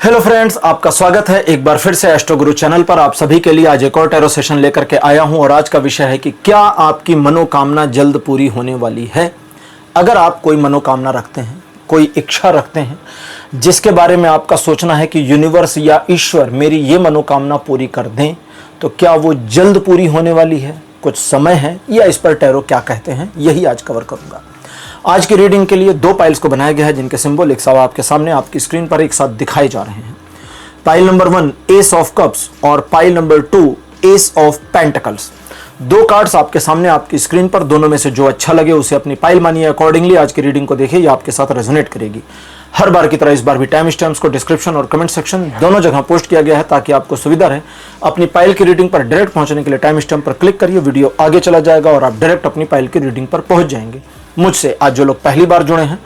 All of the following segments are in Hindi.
हेलो फ्रेंड्स, आपका स्वागत है एक बार फिर से एस्ट्रो गुरु चैनल पर। आप सभी के लिए आज एक और टैरो सेशन लेकर के आया हूं और आज का विषय है कि क्या आपकी मनोकामना जल्द पूरी होने वाली है। अगर आप कोई मनोकामना रखते हैं, कोई इच्छा रखते हैं जिसके बारे में आपका सोचना है कि यूनिवर्स या ईश्वर मेरी ये मनोकामना पूरी कर दें, तो क्या वो जल्द पूरी होने वाली है, कुछ समय है, या इस पर टैरो क्या कहते हैं, यही आज कवर करूंगा। आज की रीडिंग के लिए दो पाइल्स को बनाया गया है जिनके सिंबल एक साथ आपके सामने आपकी स्क्रीन पर एक साथ दिखाए जा रहे हैं। Pile number 1 ace of cups और pile number 2 ace of pentacles. दो कार्ड्स आपके सामने आपकी स्क्रीन पर, दोनों में से जो अच्छा लगे उसे अपनी पाइल मानिए। अकॉर्डिंगली आज की रीडिंग को देखिए, ये आपके साथ रेजोनेट करेगी। हर बार की तरह इस बार भी टाइम स्टैम्प्स को डिस्क्रिप्शन और कमेंट सेक्शन दोनों जगह पोस्ट किया गया है ताकि आपको सुविधा रहे। अपनी पाइल की रीडिंग पर डायरेक्ट पहुंचने के लिए टाइम स्टैम्प पर क्लिक करिए, वीडियो आगे चला जाएगा और आप डायरेक्ट अपनी पाइल की रीडिंग पर पहुंच जाएंगे। मुझसे आज जो लोग पहली बार जुड़े हैं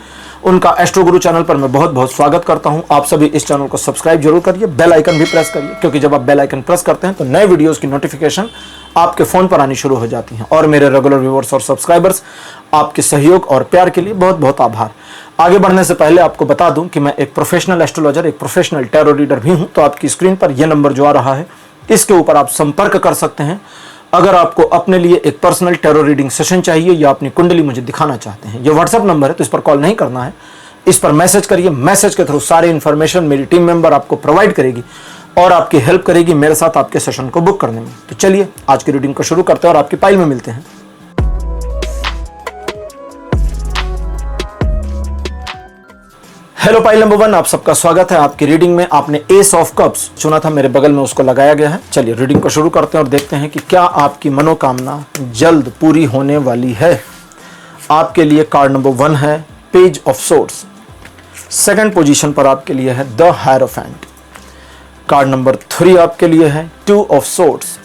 उनका एस्ट्रो गुरु चैनल पर मैं बहुत बहुत स्वागत करता हूं। आप सभी इस चैनल को सब्सक्राइब जरूर करिए, बेल आइकन भी प्रेस करिए, क्योंकि जब आप बेल आइकन प्रेस करते हैं तो नए वीडियोस की नोटिफिकेशन आपके फोन पर आनी शुरू हो जाती हैं। और मेरे रेगुलर व्यूअर्स और सब्सक्राइबर्स, आपके सहयोग और प्यार के लिए बहुत बहुत आभार। आगे बढ़ने से पहले आपको बता दूं कि मैं एक प्रोफेशनल एस्ट्रोलॉजर, एक प्रोफेशनल टैरो रीडर भी हूं। तो आपकी स्क्रीन पर यह नंबर जो आ रहा है इसके ऊपर आप संपर्क कर सकते हैं अगर आपको अपने लिए एक पर्सनल टैरो रीडिंग सेशन चाहिए या अपनी कुंडली मुझे दिखाना चाहते हैं। यह व्हाट्सएप नंबर है, तो इस पर कॉल नहीं करना है, इस पर मैसेज करिए। मैसेज के थ्रू सारी इंफॉर्मेशन मेरी टीम मेंबर आपको प्रोवाइड करेगी और आपकी हेल्प करेगी मेरे साथ आपके सेशन को बुक करने में। तो चलिए आज की रीडिंग को शुरू करते हैं और आपकी पाइल में मिलते हैं। हेलो पाइल नंबर 1, आप सबका स्वागत है आपकी रीडिंग में। आपने एस ऑफ कप्स चुना था, मेरे बगल में उसको लगाया गया है। चलिए रीडिंग को शुरू करते हैं और देखते हैं कि क्या आपकी मनोकामना जल्द पूरी होने वाली है। आपके लिए कार्ड नंबर 1 है page of swords. Second position पर आपके लिए है द हायरोफेंट। कार्ड नंबर 3 आपके लिए है 2 ऑफ सोर्ड्स।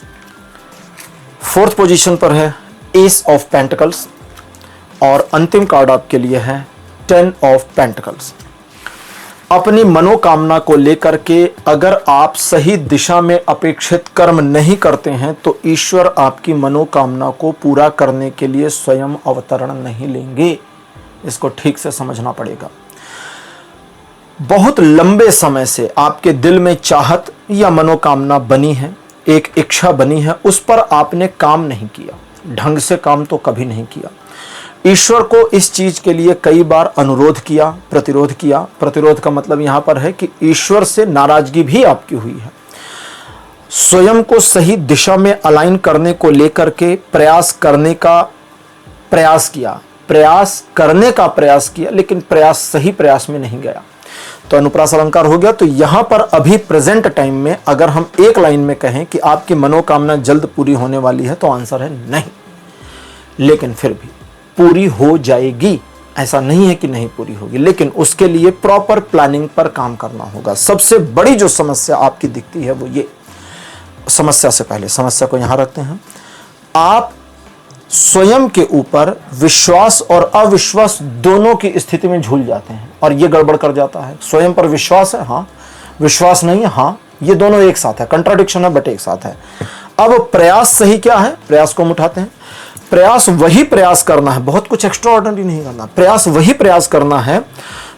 फोर्थ पोजीशन पर है एस ऑफ पेंटिकल्स और अंतिम कार्ड आपके लिए है 10 ऑफ पेंटिकल्स। अपनी मनोकामना को लेकर के अगर आप सही दिशा में अपेक्षित कर्म नहीं करते हैं तो ईश्वर आपकी मनोकामना को पूरा करने के लिए स्वयं अवतरण नहीं लेंगे। इसको ठीक से समझना पड़ेगा। बहुत लंबे समय से आपके दिल में चाहत या मनोकामना बनी है, एक इच्छा बनी है, उस पर आपने काम नहीं किया, ढंग से काम तो कभी नहीं किया। ईश्वर को इस चीज के लिए कई बार अनुरोध किया, प्रतिरोध किया। प्रतिरोध का मतलब यहां पर है कि ईश्वर से नाराजगी भी आपकी हुई है। स्वयं को सही दिशा में अलाइन करने को लेकर के प्रयास करने का प्रयास किया, लेकिन प्रयास सही प्रयास में नहीं गया, तो अनुप्रास अलंकार हो गया। तो यहां पर अभी प्रेजेंट टाइम में अगर हम एक लाइन में कहें कि आपकी मनोकामना जल्द पूरी होने वाली है तो आंसर है नहीं, लेकिन फिर भी पूरी हो जाएगी। ऐसा नहीं है कि नहीं पूरी होगी, लेकिन उसके लिए प्रॉपर प्लानिंग पर काम करना होगा। सबसे बड़ी जो समस्या आपकी दिखती है वो ये, समस्या से पहले समस्या को यहां रखते हैं। आप स्वयं के ऊपर विश्वास और अविश्वास दोनों की स्थिति में झूल जाते हैं और ये गड़बड़ कर जाता है। स्वयं पर विश्वास है, हाँ, विश्वास नहीं है, हाँ, ये दोनों एक साथ है, कंट्राडिक्शन है बट एक साथ है। अब प्रयास सही क्या है, प्रयास को हम उठाते हैं। प्रयास वही प्रयास करना है, बहुत कुछ एक्स्ट्रा ऑर्डिनरी नहीं करना। प्रयास वही प्रयास करना है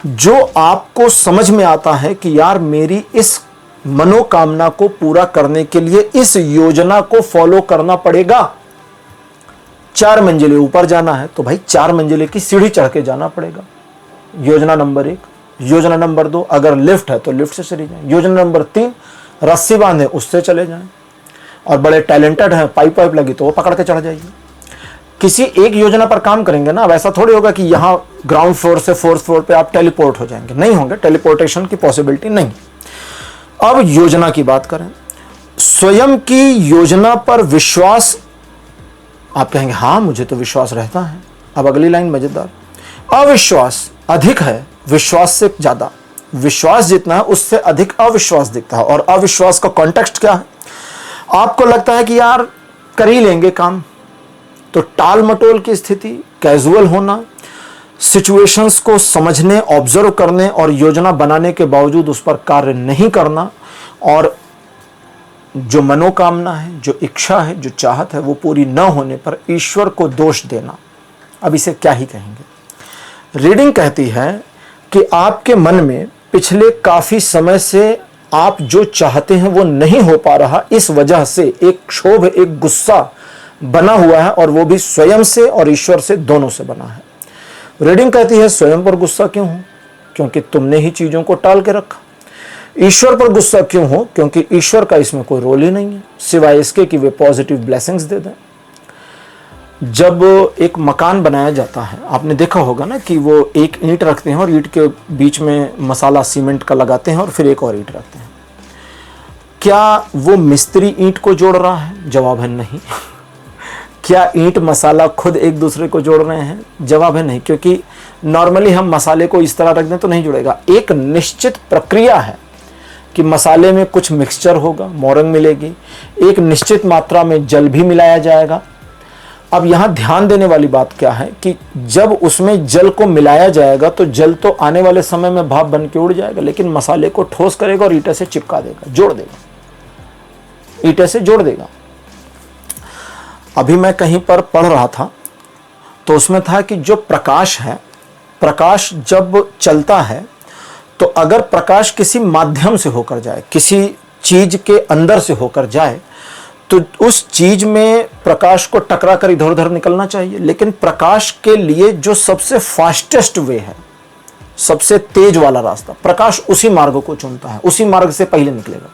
जो आपको समझ में आता है कि यार मेरी इस मनोकामना को पूरा करने के लिए इस योजना को फॉलो करना पड़ेगा। 4 मंजिलें ऊपर जाना है तो भाई 4 मंजिले की सीढ़ी चढ़ के जाना पड़ेगा। योजना नंबर 1। योजना नंबर 2, अगर लिफ्ट है तो लिफ्ट से चली जाए। योजना नंबर 3, रस्सी बांधे उससे चले जाएं। और बड़े टैलेंटेड हैं, पाइप लगी तो वो पकड़ के चढ़ जाइए। किसी एक योजना पर काम करेंगे ना, अब ऐसा थोड़ी होगा कि यहां ग्राउंड फ्लोर से 4th फ्लोर पे आप टेलीपोर्ट हो जाएंगे, नहीं होंगे, टेलीपोर्टेशन की पॉसिबिलिटी नहीं। अब योजना की बात करें, स्वयं की योजना पर विश्वास, आप कहेंगे हाँ मुझे तो विश्वास रहता है। अब अगली लाइन मजेदार, अविश्वास अधिक है विश्वास से ज्यादा। विश्वास जितना है उससे अधिक अविश्वास दिखता है। और अविश्वास का कॉन्टेक्स्ट क्या है, आपको लगता है कि यार कर ही लेंगे काम, तो टाल मटोल की स्थिति, कैजुअल होना, सिचुएशंस को समझने, ऑब्जर्व करने और योजना बनाने के बावजूद उस पर कार्य नहीं करना, और जो मनोकामना है, जो इच्छा है, जो चाहत है वो पूरी न होने पर ईश्वर को दोष देना, अब इसे क्या ही कहेंगे। रीडिंग कहती है कि आपके मन में पिछले काफी समय से आप जो चाहते हैं वो नहीं हो पा रहा, इस वजह से एक क्षोभ, एक गुस्सा बना हुआ है, और वो भी स्वयं से और ईश्वर से, दोनों से बना है। रीडिंग कहती है स्वयं पर गुस्सा क्यों हो? क्योंकि तुमने ही चीजों को टाल के रखा। ईश्वर पर गुस्सा क्यों हो? क्योंकि ईश्वर का इसमें कोई रोल ही नहीं है, सिवाय इसके कि वे पॉजिटिव ब्लेसिंग्स दे दें। जब एक मकान बनाया जाता है, आपने देखा होगा ना कि वो एक ईंट रखते हैं और ईंट के बीच में मसाला सीमेंट का लगाते हैं और फिर एक और ईंट रखते हैं। क्या वो मिस्त्री ईंट को जोड़ रहा है? जवाब है नहीं। क्या ईंट मसाला खुद एक दूसरे को जोड़ रहे हैं? जवाब है नहीं, क्योंकि नॉर्मली हम मसाले को इस तरह रख दें तो नहीं जुड़ेगा। एक निश्चित प्रक्रिया है कि मसाले में कुछ मिक्सचर होगा, मोरंग मिलेगी, एक निश्चित मात्रा में जल भी मिलाया जाएगा। अब यहाँ ध्यान देने वाली बात क्या है कि जब उसमें जल को मिलाया जाएगा तो जल तो आने वाले समय में भाप बन के उड़ जाएगा, लेकिन मसाले को ठोस करेगा और ईंटे से चिपका देगा, जोड़ देगा, ईंटे से जोड़ देगा। अभी मैं कहीं पर पढ़ रहा था तो उसमें था कि जो प्रकाश है, प्रकाश जब चलता है तो अगर प्रकाश किसी माध्यम से होकर जाए, किसी चीज के अंदर से होकर जाए, तो उस चीज में प्रकाश को टकरा कर इधर उधर निकलना चाहिए। लेकिन प्रकाश के लिए जो सबसे फास्टेस्ट वे है, सबसे तेज वाला रास्ता, प्रकाश उसी मार्ग को चुनता है, उसी मार्ग से पहले निकलेगा।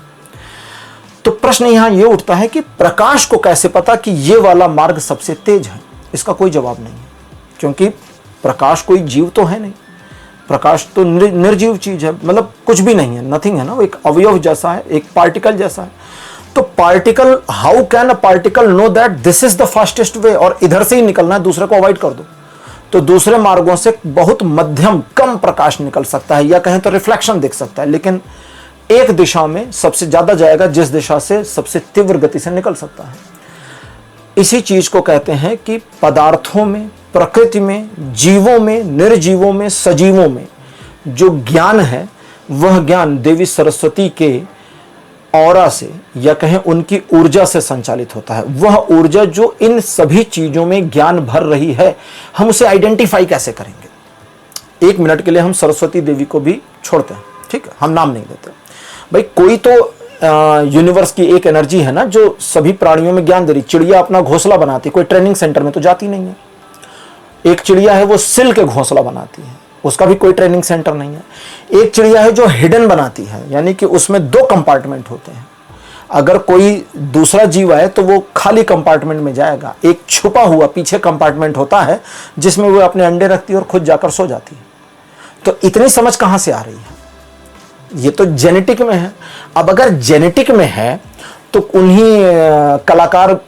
तो प्रश्न यहां यह उठता है कि प्रकाश को कैसे पता कि यह वाला मार्ग सबसे तेज है? इसका कोई जवाब नहीं है, क्योंकि प्रकाश कोई जीव तो है नहीं, प्रकाश तो निर्जीव चीज है, मतलब कुछ भी नहीं है, नथिंग है ना, वो एक अवयव जैसा है, एक पार्टिकल जैसा है। तो particle, how can a particle know that this is the fastest way और इधर से ही निकलना है, दूसरे को अवॉइड कर दो? तो दूसरे मार्गों से बहुत मध्यम, कम प्रकाश निकल सकता है, या कहें तो रिफ्लेक्शन दिख सकता है, लेकिन एक दिशा में सबसे ज्यादा जाएगा जिस दिशा से सबसे तीव्र गति से निकल सकता है। इसी चीज को कहते हैं कि पदार्थों में, प्रकृति में, जीवों में, निर्जीवों में, सजीवों में जो ज्ञान है, वह ज्ञान देवी सरस्वती के ऑरा से, या कहें उनकी ऊर्जा से संचालित होता है। वह ऊर्जा जो इन सभी चीजों में ज्ञान भर रही है, हम उसे आइडेंटिफाई कैसे करेंगे? एक मिनट के लिए हम सरस्वती देवी को भी छोड़ते हैं, ठीक है, हम नाम नहीं देते भाई। कोई तो यूनिवर्स की एक एनर्जी है ना जो सभी प्राणियों में ज्ञान दे रही। चिड़िया अपना घोंसला बनाती, कोई ट्रेनिंग सेंटर में तो जाती नहीं है। एक चिड़िया है वो सिल के घोंसला बनाती है, उसका भी कोई ट्रेनिंग सेंटर नहीं है। एक चिड़िया है जो हिडन बनाती है, यानी कि उसमें 2 कंपार्टमेंट होते हैं। अगर कोई दूसरा जीव आए तो वो खाली कंपार्टमेंट में जाएगा, एक छुपा हुआ पीछे कंपार्टमेंट होता है जिसमें वो अपने अंडे रखती है और खुद जाकर सो जाती है। तो इतनी समझ कहां से आ रही है? ये तो जेनेटिक में है। अब अगर जेनेटिक में है तो उन्हीं कलाकार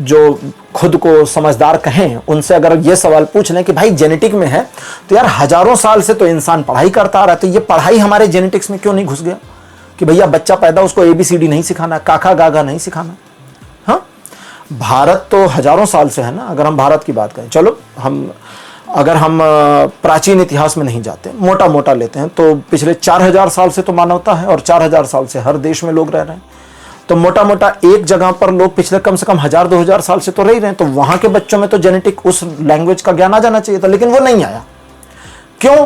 जो खुद को समझदार कहें, उनसे अगर ये सवाल पूछ लें कि भाई जेनेटिक में है, तो यार हजारों साल से तो इंसान पढ़ाई करता आ रहा है, तो ये पढ़ाई हमारे जेनेटिक्स में क्यों नहीं घुस गया कि भैया बच्चा पैदा उसको ABCD नहीं सिखाना, काका गागा नहीं सिखाना? हाँ, भारत तो हजारों साल से है ना। अगर हम भारत की बात करें, चलो अगर हम प्राचीन इतिहास में नहीं जाते, मोटा मोटा लेते हैं, तो पिछले 4000 साल से तो मानवता है और 4000 साल से हर देश में लोग रह रहे हैं। तो मोटा मोटा एक जगह पर लोग पिछले कम से कम 1000-2000 साल से तो रह रहे हैं। तो वहां के बच्चों में तो जेनेटिक उस लैंग्वेज का ज्ञान आ जाना चाहिए था, लेकिन वो नहीं आया। क्यों?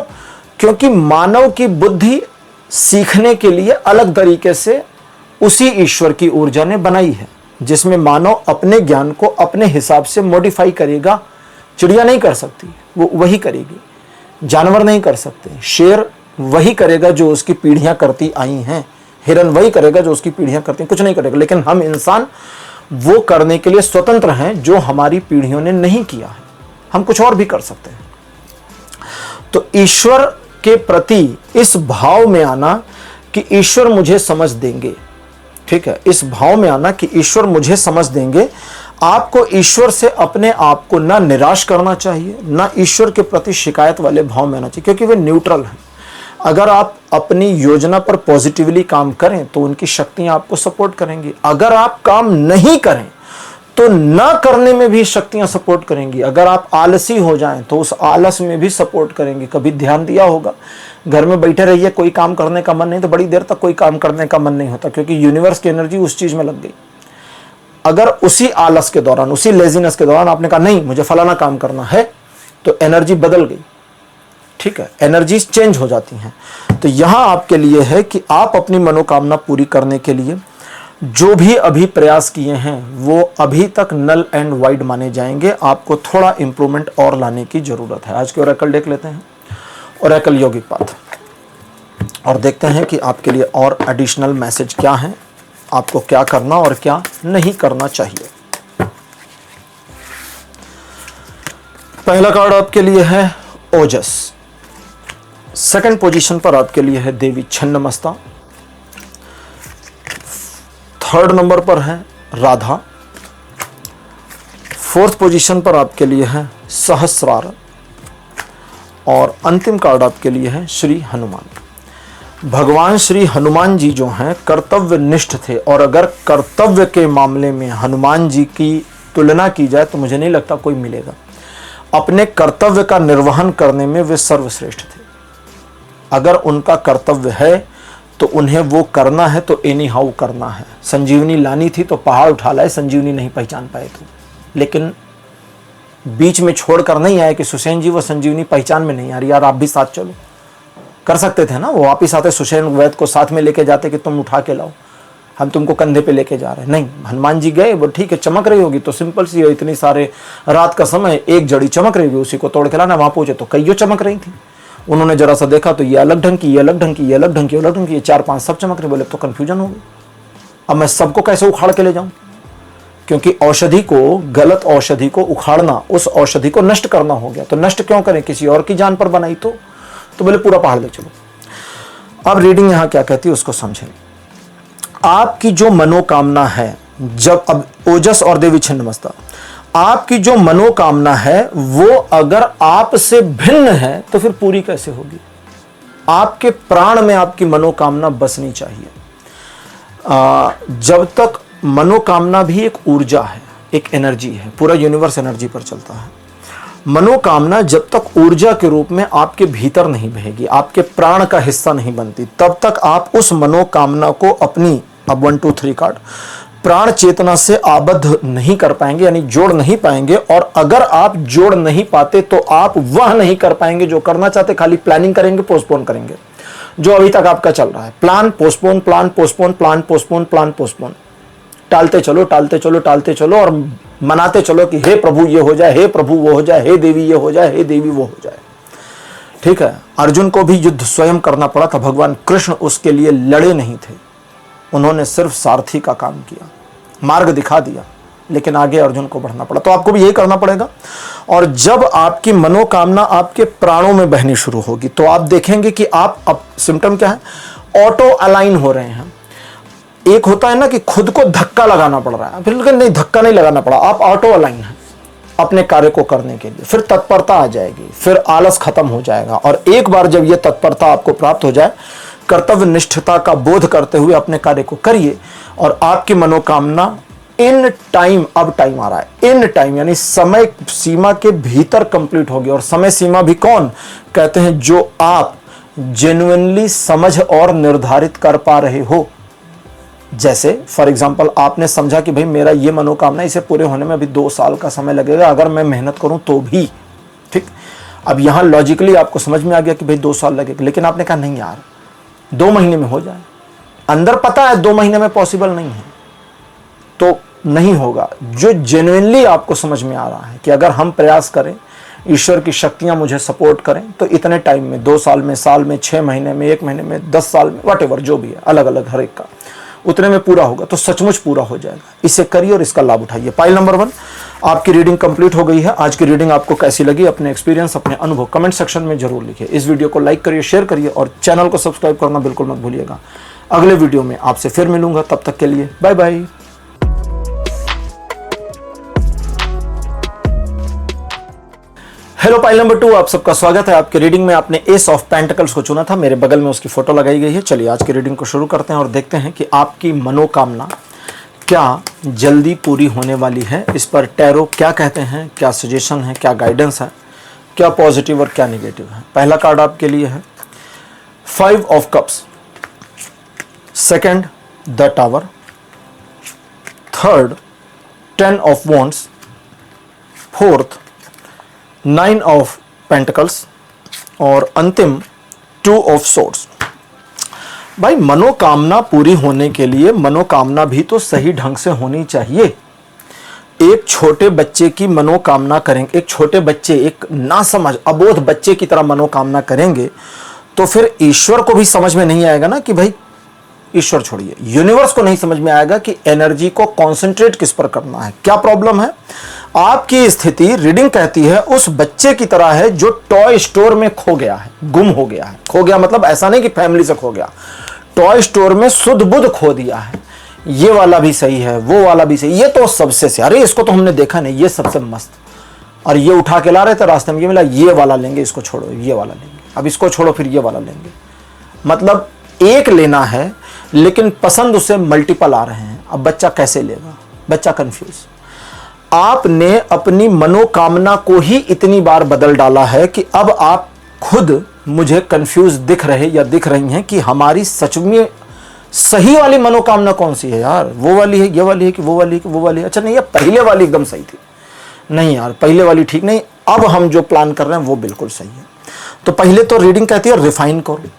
क्योंकि मानव की बुद्धि सीखने के लिए अलग तरीके से उसी ईश्वर की ऊर्जा ने बनाई है, जिसमें मानव अपने ज्ञान को अपने हिसाब से मॉडिफाई करेगा। चिड़िया नहीं कर सकती, वो वही करेगी। जानवर नहीं कर सकते, शेर वही करेगा जो उसकी पीढ़ियां करती आई हैं, हिरन वही करेगा जो उसकी पीढ़ियां करती हैं, कुछ नहीं करेगा। लेकिन हम इंसान वो करने के लिए स्वतंत्र हैं जो हमारी पीढ़ियों ने नहीं किया है। हम कुछ और भी कर सकते हैं। तो ईश्वर के प्रति इस भाव में आना कि ईश्वर मुझे समझ देंगे, ठीक है, इस भाव में आना कि ईश्वर मुझे समझ देंगे। आपको ईश्वर से अपने आप को ना निराश करना चाहिए, ना ईश्वर के प्रति शिकायत वाले भाव में आना चाहिए, क्योंकि वे न्यूट्रल हैं। अगर आप अपनी योजना पर पॉजिटिवली काम करें तो उनकी शक्तियां आपको सपोर्ट करेंगी। अगर आप काम नहीं करें तो ना करने में भी शक्तियां सपोर्ट करेंगी। अगर आप आलसी हो जाएं तो उस आलस में भी सपोर्ट करेंगी। कभी ध्यान दिया होगा, घर में बैठे रहिए, कोई काम करने का मन नहीं, तो बड़ी देर तक कोई काम करने का मन नहीं होता, क्योंकि यूनिवर्स की एनर्जी उस चीज में लग गई। अगर उसी आलस के दौरान, उसी लेजीनेस के दौरान आपने कहा नहीं मुझे फलाना काम करना है, तो एनर्जी बदल गई, ठीक है, एनर्जीज चेंज हो जाती हैं। तो यहां आपके लिए है कि आप अपनी मनोकामना पूरी करने के लिए जो भी अभी प्रयास किए हैं वो अभी तक नल एंड वाइड माने जाएंगे। आपको थोड़ा इंप्रूवमेंट और लाने की जरूरत है। आज के ओरेकल देख लेते हैं, ओरेकल यौगिक पाथ, और देखते हैं कि आपके लिए और एडिशनल मैसेज क्या है, आपको क्या करना और क्या नहीं करना चाहिए। पहला कार्ड आपके लिए है ओजस। सेकंड पोजीशन पर आपके लिए है देवी छिन्नमस्ता। थर्ड नंबर पर है राधा। फोर्थ पोजीशन पर आपके लिए है सहस्रार, और अंतिम कार्ड आपके लिए है श्री हनुमान। भगवान श्री हनुमान जी जो हैं कर्तव्य निष्ठ थे, और अगर कर्तव्य के मामले में हनुमान जी की तुलना की जाए तो मुझे नहीं लगता कोई मिलेगा। अपने कर्तव्य का निर्वहन करने में वे सर्वश्रेष्ठ थे। अगर उनका कर्तव्य है तो उन्हें वो करना है तो एनी हाउ करना है। संजीवनी लानी थी तो पहाड़ उठा लाए, संजीवनी नहीं पहचान पाए तो, लेकिन बीच में छोड़कर नहीं आए कि सुसेन जी वो संजीवनी पहचान में नहीं आ रही, यार आप भी साथ चलो। कर सकते थे ना, वो वापिस आते सुसेन वैद्य को साथ में लेके जाते कि तुम उठा के लाओ, हम तुमको कंधे पे लेके जा रहे हैं। नहीं, हनुमान जी गए, वो ठीक है चमक रही होगी तो सिंपल सी है, इतनी सारे रात का समय एक जड़ी चमक रही होगी, उसी को तोड़ के लाना। वहां पहुंचे तो कईयों चमक रही थी। उन्होंने जरा सा देखा तो ये अलग ढंग की, ये अलग ढंग की, ये अलग ढंग की, अलग ढंग की, ये 4-5 सब चमक रहे। बोले तो कंफ्यूजन हो गई, अब मैं सबको कैसे उखाड़ के ले जाऊं? क्योंकि औषधि को, गलत औषधि को उखाड़ना, उस औषधि को नष्ट करना हो गया। तो नष्ट क्यों करें, किसी और की जान पर बनाई तो बोले पूरा पहाड़ ले चलो। अब रीडिंग यहां क्या कहती है उसको समझें। आपकी जो मनोकामना है, जब अब ओजस और देवी छिन्नमस्ता, आपकी जो मनोकामना है वो अगर आपसे भिन्न है तो फिर पूरी कैसे होगी? आपके प्राण में आपकी मनोकामना बसनी चाहिए। जब तक मनोकामना भी एक ऊर्जा है, एक एनर्जी है, पूरा यूनिवर्स एनर्जी पर चलता है। मनोकामना जब तक ऊर्जा के रूप में आपके भीतर नहीं बहेगी, आपके प्राण का हिस्सा नहीं बनती, तब तक आप उस मनोकामना को अपनी, अब 1 2 3 कार्ड, प्राण चेतना से आबद्ध नहीं कर पाएंगे, यानी जोड़ नहीं पाएंगे। और अगर आप जोड़ नहीं पाते तो आप वह नहीं कर पाएंगे जो करना चाहते, खाली प्लानिंग करेंगे, पोस्टपोन करेंगे, जो अभी तक आपका चल रहा है। Plan postpone, plan postpone, plan postpone, plan postpone, टालते चलो, टालते चलो, टालते चलो, और मनाते चलो कि हे प्रभु ये हो जाए, हे प्रभु वो हो जाए, हे देवी ये हो जाए, हे देवी वो हो जाए। ठीक है, अर्जुन को भी युद्ध स्वयं करना पड़ा था, भगवान कृष्ण उसके लिए लड़े नहीं थे, उन्होंने सिर्फ सारथी का काम किया, मार्ग दिखा दिया, लेकिन आगे अर्जुन को बढ़ना पड़ा। तो आपको भी यही करना पड़ेगा। और जब आपकी मनोकामना आपके प्राणों में बहनी शुरू होगी तो आप देखेंगे कि आप, अब सिम्टम क्या है, ऑटो अलाइन हो रहे हैं। एक होता है ना कि खुद को धक्का लगाना पड़ रहा है, फिर नहीं, धक्का नहीं लगाना पड़ा, आप ऑटो अलाइन हैं अपने कार्य को करने के लिए। फिर तत्परता आ जाएगी, फिर आलस खत्म हो जाएगा। और एक बार जब यह तत्परता आपको प्राप्त हो जाए, कर्तव्य निष्ठता का बोध करते हुए अपने कार्य को करिए, और आपकी मनोकामना इन टाइम, अब टाइम आ रहा है, इन टाइम यानी समय सीमा के भीतर कंप्लीट होगी। और समय सीमा भी कौन कहते हैं? जो आप जेन्युइनली समझ और निर्धारित कर पा रहे हो। जैसे फॉर एग्जांपल आपने समझा कि भाई मेरा ये मनोकामना, इसे पूरे होने में अभी 2 साल का समय लगेगा, अगर मैं मेहनत करूं तो भी। ठीक, अब यहां लॉजिकली आपको समझ में आ गया कि भाई 2 साल लगेगा, लेकिन आपने कहा नहीं यार 2 महीने में हो जाए। अंदर पता है 2 महीने में पॉसिबल नहीं है, तो नहीं होगा। जो जेन्युइनली आपको समझ में आ रहा है कि अगर हम प्रयास करें, ईश्वर की शक्तियां मुझे सपोर्ट करें, तो इतने टाइम में, 2 साल में, साल में, 6 महीने में, 1 महीने में, 10 साल में, वॉटेवर जो भी है, अलग अलग हर एक का, उतने में पूरा होगा। तो सचमुच पूरा हो जाएगा। इसे करिए और इसका लाभ उठाइए। पाइल नंबर 1 आपकी रीडिंग कंप्लीट हो गई है। आज की रीडिंग आपको कैसी लगी? अपने एक्सपीरियंस, अपने अनुभव कमेंट सेक्शन में जरूर लिखिए। इस वीडियो को लाइक करिए, शेयर करिए, और चैनल को सब्सक्राइब करना बिल्कुल मत भूलिएगा। अगले वीडियो में आपसे फिर मिलूंगा, तब तक के लिए बाय बाय। हेलो पाइल नंबर 2, आप सबका स्वागत है। आपके रीडिंग में आपने एस ऑफ पेंटिकल्स को चुना था, मेरे बगल में उसकी फोटो लगाई गई है। चलिए आज की रीडिंग को शुरू करते हैं और देखते हैं कि आपकी मनोकामना क्या जल्दी पूरी होने वाली है। इस पर टैरो क्या कहते हैं, क्या सजेशन है, क्या गाइडेंस है, क्या पॉजिटिव और क्या नेगेटिव है। पहला कार्ड आपके लिए है 5 of cups, second the tower, third 10 of wands, fourth 9 of pentacles, और अंतिम 2 ऑफ सोर्ड्स। भाई मनोकामना पूरी होने के लिए मनोकामना भी तो सही ढंग से होनी चाहिए। एक छोटे बच्चे की मनोकामना करेंगे, एक छोटे बच्चे, एक नासमझ अबोध बच्चे की तरह मनोकामना करेंगे तो फिर ईश्वर को भी समझ में नहीं आएगा ना कि भाई ईश्वर छोड़िए, यूनिवर्स को नहीं समझ में आएगा कि एनर्जी को कंसंट्रेट किस पर करना है। क्या प्रॉब्लम है? आपकी स्थिति रीडिंग कहती है उस बच्चे की तरह है जो टॉय स्टोर में खो गया है, गुम हो गया है। खो गया मतलब ऐसा नहीं कि फैमिली से खो गया, टॉय स्टोर में सुध बुध खो दिया है। ये वाला भी सही है, वो वाला भी सही, ये तो सबसे से, अरे इसको तो हमने देखा नहीं, ये सबसे मस्त, और ये उठा के ला रहे थे रास्ते में, ये मिला, ये वाला लेंगे, इसको छोड़ो, ये वाला लेंगे, अब इसको छोड़ो, फिर ये वाला लेंगे। मतलब एक लेना है लेकिन पसंद उसे मल्टीपल आ रहे हैं। अब बच्चा कैसे लेगा? बच्चा कंफ्यूज। आपने अपनी मनोकामना को ही इतनी बार बदल डाला है कि अब आप खुद मुझे कंफ्यूज दिख रहे या दिख रही हैं कि हमारी सच में सही वाली मनोकामना कौन सी है यार? वो वाली है, ये वाली है, कि वो वाली है, कि वो वाली है? अच्छा नहीं, ये पहले वाली एकदम सही थी। नहीं यार, पहले वाली ठीक नहीं, अब हम जो प्लान कर रहे हैं वो बिल्कुल सही है। तो पहले तो रीडिंग कहती है रिफाइन करो।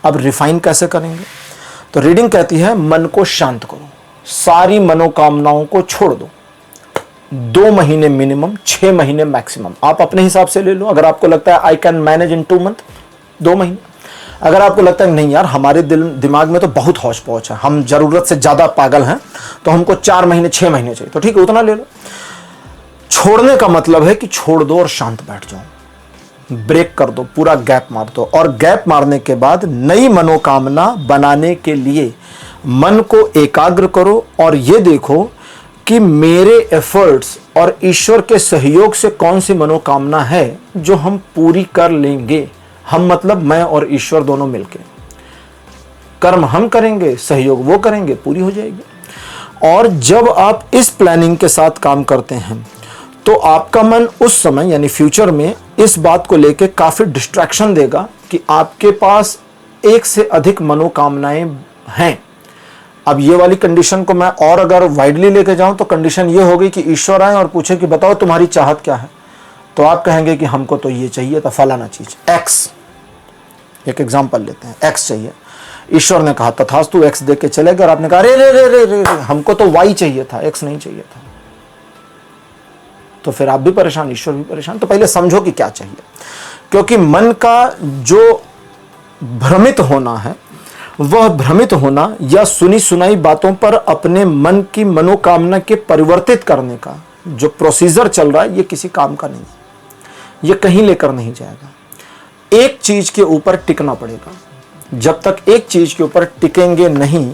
अब रिफाइन कैसे करेंगे? तो रीडिंग कहती है मन को शांत करो, सारी मनोकामनाओं को छोड़ दो। 2 महीने मिनिमम, 6 महीने मैक्सिमम, आप अपने हिसाब से ले लो। अगर आपको लगता है I can manage in 2 month, 2 महीने। अगर आपको लगता है नहीं यार, हमारे दिमाग में तो बहुत हौच पौच है, हम जरूरत से ज्यादा पागल हैं, तो हमको 4 महीने 6 महीने चाहिए, तो ठीक है, उतना ले लो। छोड़ने का मतलब है कि छोड़ दो और शांत बैठ जाओ, ब्रेक कर दो, पूरा गैप मार दो। और गैप मारने के बाद नई मनोकामना बनाने के लिए मन को एकाग्र करो और ये देखो कि मेरे एफर्ट्स और ईश्वर के सहयोग से कौन सी मनोकामना है जो हम पूरी कर लेंगे। हम मतलब मैं और ईश्वर दोनों मिलके, कर्म हम करेंगे, सहयोग वो करेंगे, पूरी हो जाएगी। और जब आप इस प्लानिंग के साथ काम करते हैं तो आपका मन उस समय यानी फ्यूचर में इस बात को लेके काफी डिस्ट्रैक्शन देगा कि आपके पास एक से अधिक मनोकामनाएं हैं। अब ये वाली कंडीशन को मैं और अगर वाइडली लेके जाऊं तो कंडीशन ये हो गई कि ईश्वर आए और पूछे कि बताओ तुम्हारी चाहत क्या है, तो आप कहेंगे कि हमको तो ये चाहिए था, फलाना चीज एक्स। एक एग्जांपल लेते हैं, एक्स चाहिए। ईश्वर ने कहा तथास्तु, एक्स दे के चले गए और आपने कहा रे रे रे रे रे हमको तो वाई चाहिए था, एक्स नहीं चाहिए था। तो फिर आप भी परेशान, ईश्वर भी परेशान। तो पहले समझो कि क्या चाहिए, क्योंकि मन का जो भ्रमित होना है, वह भ्रमित होना या सुनी सुनाई बातों पर अपने मन की मनोकामना के परिवर्तित करने का जो प्रोसीजर चल रहा है, ये किसी काम का नहीं, ये कहीं लेकर नहीं जाएगा। एक चीज के ऊपर टिकना पड़ेगा। जब तक एक चीज के ऊपर टिकेंगे नहीं,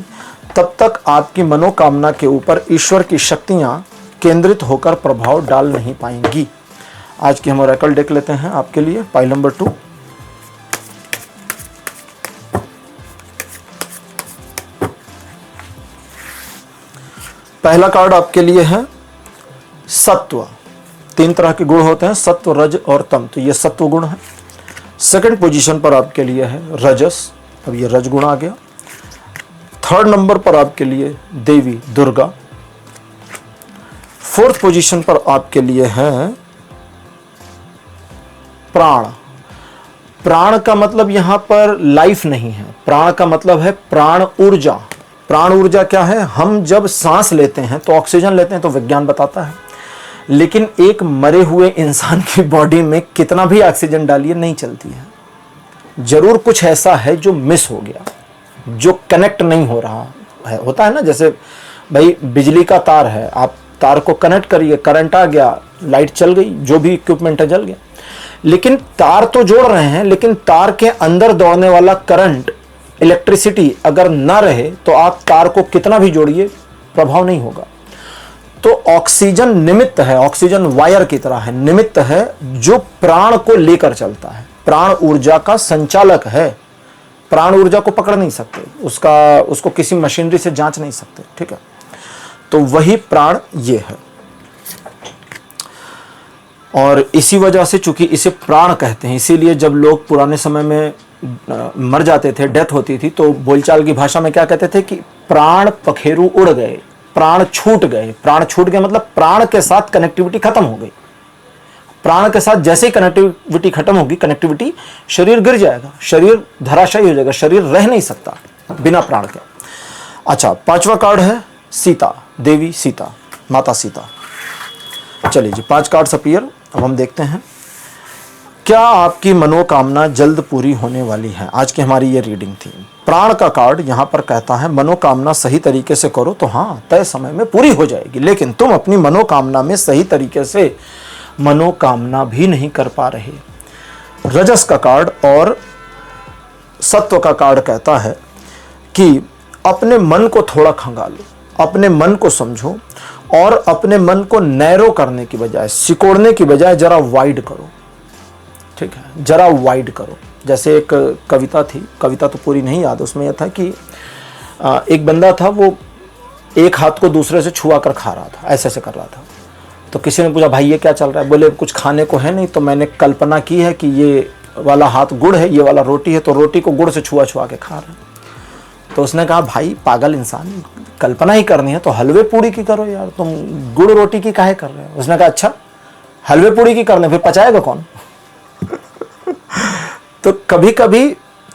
तब तक आपकी मनोकामना के ऊपर ईश्वर की शक्तियां केंद्रित होकर प्रभाव डाल नहीं पाएंगी। आज की हम ओरेकल देख लेते हैं आपके लिए, पाइल नंबर 2। पहला कार्ड आपके लिए है सत्व। 3 तरह के गुण होते हैं, सत्व, रज और तम, तो ये सत्व गुण है। सेकंड पोजीशन पर आपके लिए है रजस, अब ये रज गुण आ गया। 3rd नंबर पर आपके लिए देवी दुर्गा। 4th पोजीशन पर आपके लिए है प्राण। प्राण का मतलब यहां पर लाइफ नहीं है, प्राण का मतलब है प्राण ऊर्जा। प्राण ऊर्जा क्या है? हम जब सांस लेते हैं तो ऑक्सीजन लेते हैं, तो विज्ञान बताता है, लेकिन एक मरे हुए इंसान की बॉडी में कितना भी ऑक्सीजन डालिए नहीं चलती है। जरूर कुछ ऐसा है जो मिस हो गया, जो कनेक्ट नहीं हो रहा है। होता है ना, जैसे भाई बिजली का तार है, आप तार को कनेक्ट करिए, करंट आ गया, लाइट चल गई, जो भी इक्विपमेंट है जल गया, लेकिन तार तो जोड़ रहे हैं, लेकिन तार के अंदर दौड़ने वाला करंट, इलेक्ट्रिसिटी अगर ना रहे तो आप तार को कितना भी जोड़िए प्रभाव नहीं होगा। तो ऑक्सीजन निमित्त है, ऑक्सीजन वायर की तरह है, निमित्त है जो प्राण को लेकर चलता है, प्राण ऊर्जा का संचालक है। प्राण ऊर्जा को पकड़ नहीं सकते, उसको किसी मशीनरी से जांच नहीं सकते, ठीक है। तो वही प्राण ये है, और इसी वजह से चूंकि इसे प्राण कहते हैं, इसीलिए जब लोग पुराने समय में मर जाते थे, डेथ होती थी, तो बोलचाल की भाषा में क्या कहते थे कि प्राण पखेरु उड़ गए, प्राण छूट गए। प्राण छूट गए मतलब प्राण के साथ कनेक्टिविटी खत्म हो गई। प्राण के साथ जैसे ही कनेक्टिविटी खत्म होगी, कनेक्टिविटी, शरीर गिर जाएगा, शरीर धराशायी हो जाएगा, शरीर रह नहीं सकता। बिना प्राण के। अच्छा, 5वां कार्ड है सीता, देवी सीता, माता सीता। चलिए जी, 5 कार्ड्स अपीयर। अब हम देखते हैं क्या आपकी मनोकामना जल्द पूरी होने वाली है। आज की हमारी ये रीडिंग थी। प्राण का कार्ड यहाँ पर कहता है मनोकामना सही तरीके से करो तो हाँ तय समय में पूरी हो जाएगी, लेकिन तुम अपनी मनोकामना में सही तरीके से मनोकामना भी नहीं कर पा रहे। रजस का कार्ड और सत्व का कार्ड कहता है कि अपने मन को थोड़ा खंगालो, अपने मन को समझो और अपने मन को नैरो करने की बजाय, सिकोड़ने की बजाय जरा वाइड करो। ठीक है, जरा वाइड करो। जैसे एक कविता थी, कविता तो पूरी नहीं याद, उसमें यह था कि एक बंदा था, वो एक हाथ को दूसरे से छुआ कर खा रहा था, ऐसे ऐसे कर रहा था। तो किसी ने पूछा भाई ये क्या चल रहा है? बोले कुछ खाने को है नहीं, तो मैंने कल्पना की है कि ये वाला हाथ गुड़ है, ये वाला रोटी है, तो रोटी को गुड़ से छुआ छुआ के खा रहे हैं। तो उसने कहा भाई पागल इंसान, कल्पना ही करनी है तो हलवे पूड़ी की करो यार, तुम गुड़ रोटी की काहे कर रहे हो? उसने कहा अच्छा हलवे पूड़ी की करने, फिर पचाएगा कौन? तो कभी कभी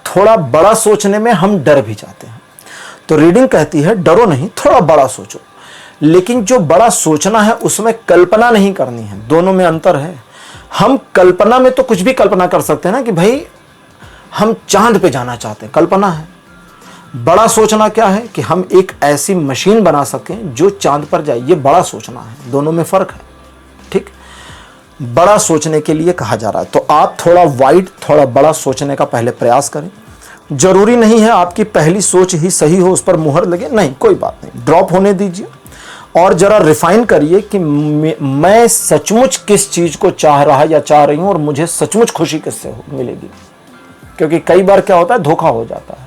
थोड़ा बड़ा सोचने में हम डर भी जाते हैं। तो रीडिंग कहती है डरो नहीं, थोड़ा बड़ा सोचो, लेकिन जो बड़ा सोचना है उसमें कल्पना नहीं करनी है। दोनों में अंतर है। हम कल्पना में तो कुछ भी कल्पना कर सकते हैं ना कि भाई हम चांद पे जाना चाहते हैं, कल्पना है। बड़ा सोचना क्या है कि हम एक ऐसी मशीन बना सकें जो चांद पर जाए, ये बड़ा सोचना है। दोनों में फर्क है। ठीक, बड़ा सोचने के लिए कहा जा रहा है। तो आप थोड़ा वाइड, थोड़ा बड़ा सोचने का पहले प्रयास करें। जरूरी नहीं है आपकी पहली सोच ही सही हो, उस पर मुहर लगे, नहीं, कोई बात नहीं, ड्रॉप होने दीजिए और जरा रिफाइन करिए कि मैं सचमुच किस चीज को चाह रहा या चाह रही हूं और मुझे सचमुच खुशी किससे मिलेगी। क्योंकि कई बार क्या होता है, धोखा हो जाता है।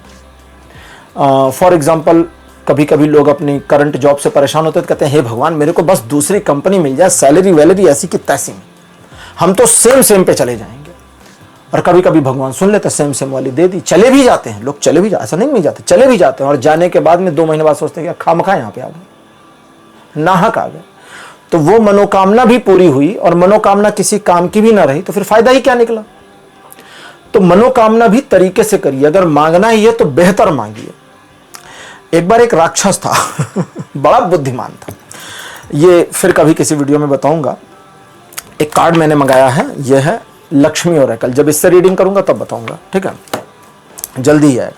फॉर एग्जाम्पल, कभी कभी लोग अपनी करंट जॉब से परेशान होते हैं, कहते हैं हे भगवान मेरे को बस दूसरी कंपनी मिल जाए, सैलरी वैलरी ऐसी की तैसी, हम तो सेम पे चले जाएंगे। और कभी कभी भगवान सुन लेते, सेम वाली दे दी, चले भी जाते हैं लोग, चले भी जाते, ऐसा नहीं जाते, चले भी जाते हैं। और जाने के बाद में 2 महीने बाद सोचते हैं खामखा यहाँ पे आ गए, नाहक आ गए। तो वो मनोकामना भी पूरी हुई और मनोकामना किसी काम की भी ना रही, तो फिर फायदा ही क्या निकला। तो मनोकामना भी तरीके से करिए। अगर मांगना ही है तो बेहतर मांगिए। एक बार एक राक्षस था बड़ा बुद्धिमान था, ये फिर कभी किसी वीडियो में बताऊंगा। एक कार्ड मैंने मंगाया है, यह है लक्ष्मी ओरेकल। जब इससे रीडिंग करूंगा तब बताऊंगा, ठीक है, जल्दी ही है।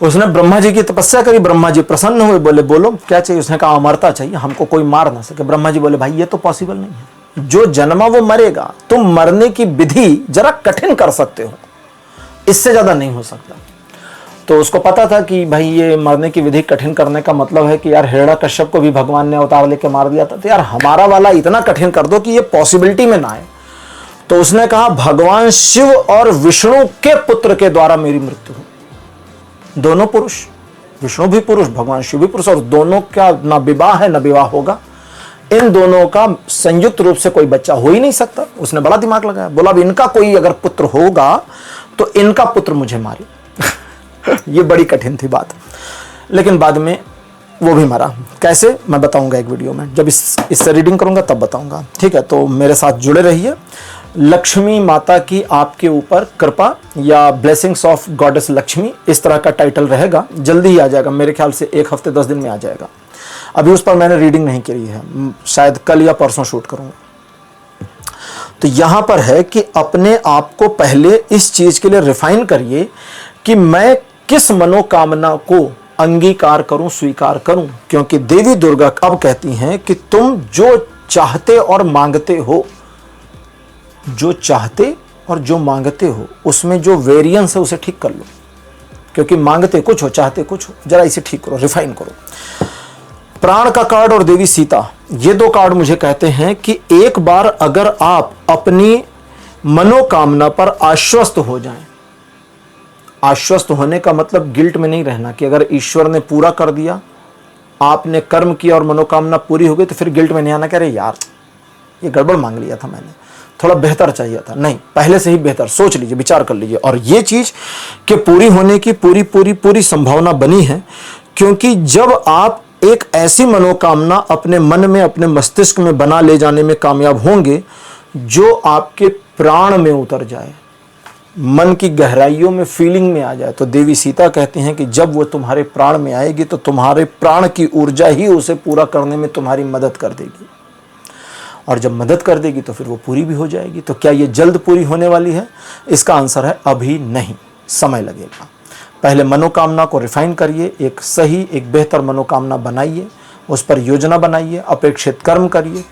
उसने ब्रह्मा जी की तपस्या करी, ब्रह्मा जी प्रसन्न हुए, बोले बोलो क्या चाहिए? उसने कहा अमरता चाहिए, हमको कोई मार ना सके। ब्रह्मा जी बोले भाई ये तो पॉसिबल नहीं है, जो जन्मा वो मरेगा, तुम मरने की विधि जरा कठिन कर सकते हो, इससे ज्यादा नहीं हो सकता। तो उसको पता था कि भाई ये मरने की विधि कठिन करने का मतलब है कि यार हिरण्यकश्यप को भी भगवान ने अवतार लेके मार दिया था, तो यार हमारा वाला इतना कठिन कर दो कि ये पॉसिबिलिटी में ना आए। तो उसने कहा भगवान शिव और विष्णु के पुत्र के द्वारा मेरी मृत्यु हो। दोनों पुरुष, विष्णु भी पुरुष, भगवान शिव भी पुरुष, और दोनों का ना विवाह है ना विवाह होगा, इन दोनों का संयुक्त रूप से कोई बच्चा हो ही नहीं सकता। उसने बड़ा दिमाग लगाया, बोला अब इनका कोई अगर पुत्र होगा तो इनका पुत्र मुझे मारे ये बड़ी कठिन थी बात, लेकिन बाद में वो भी मरा। कैसे मैं बताऊंगा एक वीडियो में, जब इससे रीडिंग करूंगा तब बताऊंगा, ठीक है। तो मेरे साथ जुड़े रहिए। लक्ष्मी माता की आपके ऊपर कृपा या ब्लेसिंग्स ऑफ गॉडेस लक्ष्मी, इस तरह का टाइटल रहेगा, जल्दी ही आ जाएगा, मेरे ख्याल से 1 हफ्ते 10 दिन में आ जाएगा। अभी उस पर मैंने रीडिंग नहीं करी है, शायद कल या परसों शूट करूंगा। तो यहां पर है कि अपने आप को पहले इस चीज के लिए रिफाइन करिए कि मैं किस मनोकामना को अंगीकार करूं, स्वीकार करूं। क्योंकि देवी दुर्गा अब कहती हैं कि तुम जो चाहते और मांगते हो, जो चाहते और जो मांगते हो, उसमें जो वेरिएंस है उसे ठीक कर लो। क्योंकि मांगते कुछ हो, चाहते कुछ हो, जरा इसे ठीक करो, रिफाइन करो। प्राण का कार्ड और देवी सीता, ये 2 कार्ड मुझे कहते हैं कि एक बार अगर आप अपनी मनोकामना पर आश्वस्त हो जाएं, आश्वस्त होने का मतलब गिल्ट में नहीं रहना कि अगर ईश्वर ने पूरा कर दिया, आपने कर्म किया और मनोकामना पूरी हो गई तो फिर गिल्ट में नहीं आना कि अरे यार ये गड़बड़ मांग लिया था मैंने, थोड़ा बेहतर चाहिए था। नहीं, पहले से ही बेहतर सोच लीजिए, विचार कर लीजिए। और ये चीज के पूरी होने की पूरी संभावना बनी है, क्योंकि जब आप एक ऐसी मनोकामना अपने मन में, अपने मस्तिष्क में बना ले जाने में कामयाब होंगे जो आपके प्राण में उतर जाए, मन की गहराइयों में फीलिंग में आ जाए, तो देवी सीता कहती हैं कि जब वो तुम्हारे प्राण में आएगी तो तुम्हारे प्राण की ऊर्जा ही उसे पूरा करने में तुम्हारी मदद कर देगी, और जब मदद कर देगी तो फिर वो पूरी भी हो जाएगी। तो क्या ये जल्द पूरी होने वाली है? इसका आंसर है अभी नहीं, समय लगेगा। पहले मनोकामना को रिफाइन करिए, एक सही, एक बेहतर मनोकामना बनाइए, उस पर योजना बनाइए, अपेक्षित कर्म करिए,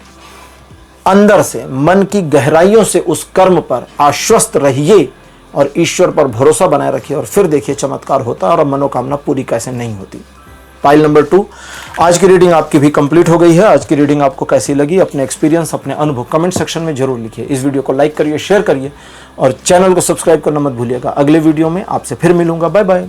अंदर से मन की गहराइयों से उस कर्म पर आश्वस्त रहिए और ईश्वर पर भरोसा बनाए रखिए, और फिर देखिए चमत्कार होता है और मनोकामना पूरी कैसे नहीं होती। फाइल नंबर 2, आज की रीडिंग आपकी भी कंप्लीट हो गई है। आज की रीडिंग आपको कैसी लगी? अपने एक्सपीरियंस, अपने अनुभव कमेंट सेक्शन में जरूर लिखिए। इस वीडियो को लाइक करिए, शेयर करिए और चैनल को सब्सक्राइब करना मत भूलिएगा। अगले वीडियो में आपसे फिर मिलूंगा। Bye bye.